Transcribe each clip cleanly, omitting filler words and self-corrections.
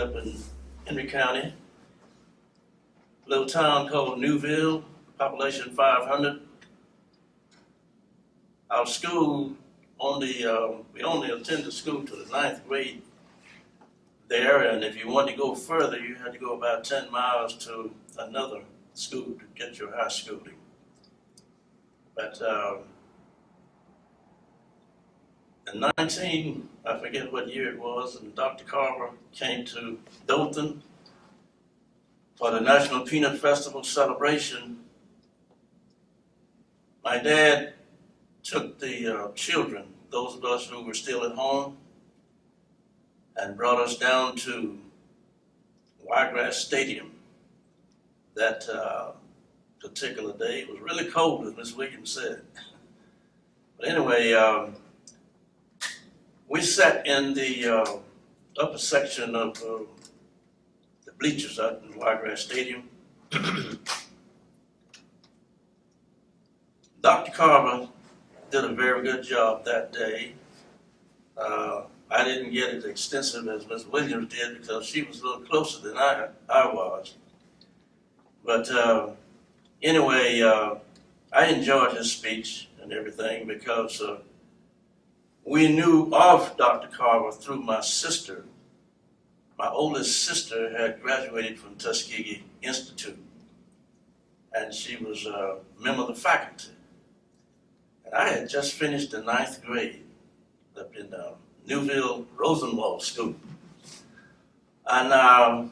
up in Henry County, a little town called Newville, population 500. Our school we only attended school to the ninth grade there, and if you wanted to go further, you had to go about 10 miles to another school to get your high schooling. But in I forget what year it was, and Dr. Carver came to Glanton for the National Peanut Festival celebration. My dad took the children, those of us who were still at home, and brought us down to Wiregrass Stadium that particular day. It was really cold, as Miss Williams said. But anyway, we sat in the upper section of the bleachers out in Wiregrass Stadium. Dr. Carver did a very good job that day. I didn't get as extensive as Miss Williams did because she was a little closer than I was. But anyway, I enjoyed his speech and everything because we knew of Dr. Carver through my sister. My oldest sister had graduated from Tuskegee Institute, and she was a member of the faculty. And I had just finished the ninth grade up in Newville Rosenwald School. And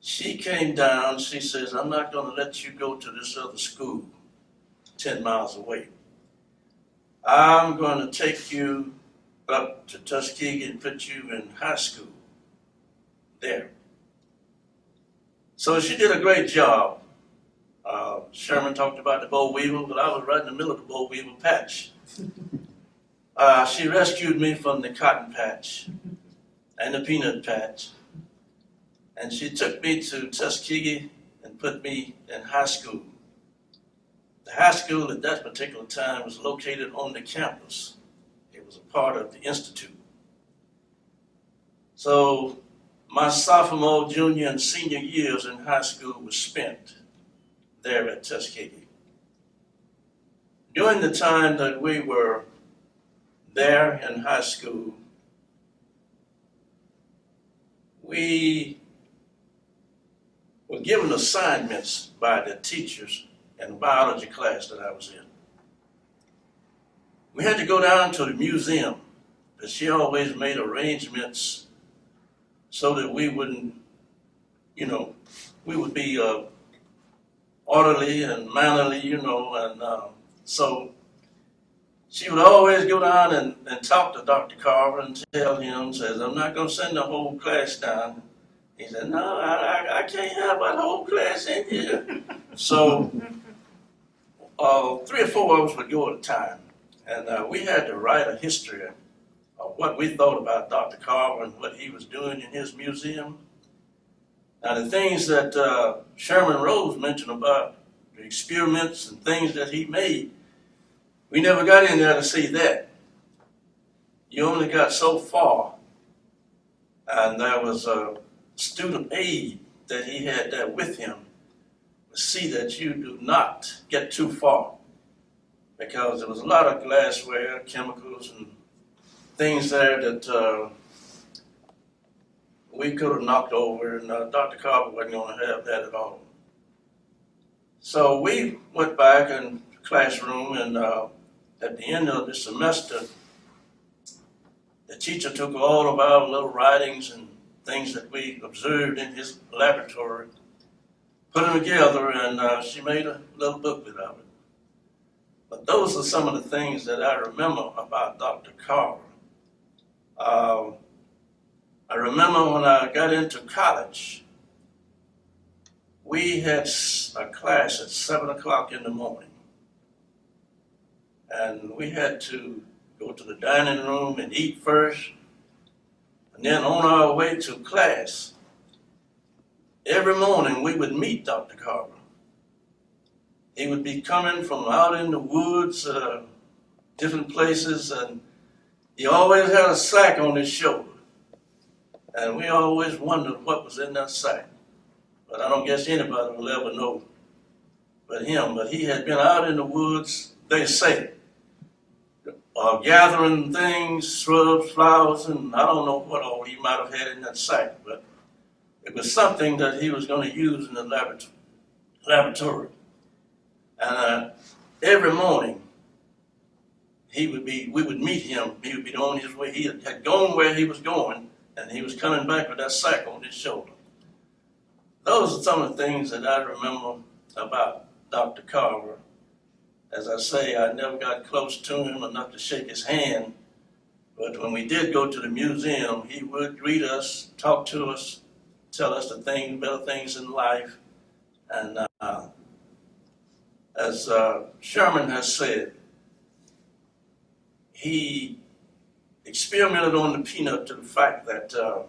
she came down, she says, I'm not going to let you go to this other school 10 miles away. I'm going to take you up to Tuskegee and put you in high school there. So she did a great job. Sherman talked about the boll weevil, but I was right in the middle of the boll weevil patch. She rescued me from the cotton patch and the peanut patch. And she took me to Tuskegee and put me in high school. The high school at that particular time was located on the campus. It was a part of the institute. So my sophomore, junior, and senior years in high school were spent there at Tuskegee. During the time that we were there in high school, we were given assignments by the teachers in the biology class that I was in. We had to go down to the museum, but she always made arrangements so that we wouldn't, we would be orderly and mannerly, and so she would always go down and talk to Dr. Carver and tell him, says, I'm not going to send the whole class down. He said, no, I can't have my whole class in here. So 3 or 4 of us would go at a time. And we had to write a history of what we thought about Dr. Carver and what he was doing in his museum. Now, the things that Sherman Rose mentioned about the experiments and things that he made, we never got in there to see that. You only got so far. And there was a student aide that he had there with him to see that you do not get too far, because there was a lot of glassware, chemicals, and things there that we could have knocked over, and Dr. Carver wasn't going to have that at all. So we went back in the classroom, and at the end of the semester, the teacher took all of our little writings and things that we observed in his laboratory, put them together, and she made a little booklet of it. But those are some of the things that I remember about Dr. Carver. I remember when I got into college, we had a class at 7 o'clock in the morning. And we had to go to the dining room and eat first. And then on our way to class, every morning we would meet Dr. Carver. He would be coming from out in the woods, different places, and he always had a sack on his shoulder. And we always wondered what was in that sack. But I don't guess anybody will ever know but him. But he had been out in the woods, they say, gathering things, shrubs, flowers, and I don't know what all he might have had in that sack. But it was something that he was going to use in the laboratory. And every morning, we would meet him. He would be on his way. He had gone where he was going, and he was coming back with that sack on his shoulder. Those are some of the things that I remember about Dr. Carver. As I say, I never got close to him enough to shake his hand, but when we did go to the museum, he would greet us, talk to us, tell us the better things in life. And as Sherman has said, he experimented on the peanut to the fact that the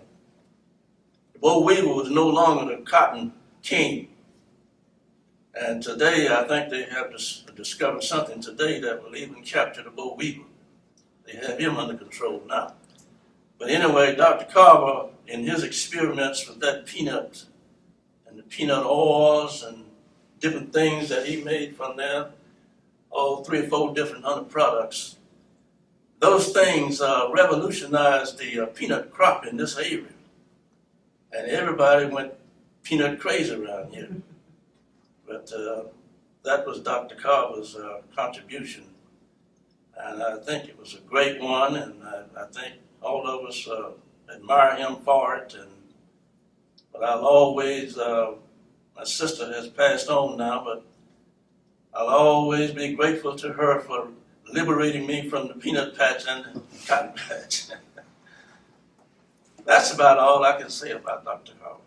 boll weevil was no longer the cotton king. And today, I think they have discovered something today that will even capture the boll weevil. They have him under control now. But anyway, Dr. Carver, in his experiments with that peanut and the peanut oils and different things that he made from there, all 3 or 4 different hundred products, those things revolutionized the peanut crop in this area. And everybody went peanut crazy around here. But that was Dr. Carver's contribution. And I think it was a great one, and I think all of us admire him for it. But I'll always, my sister has passed on now, but I'll always be grateful to her for liberating me from the peanut patch and the cotton patch. That's about all I can say about Dr. Carver.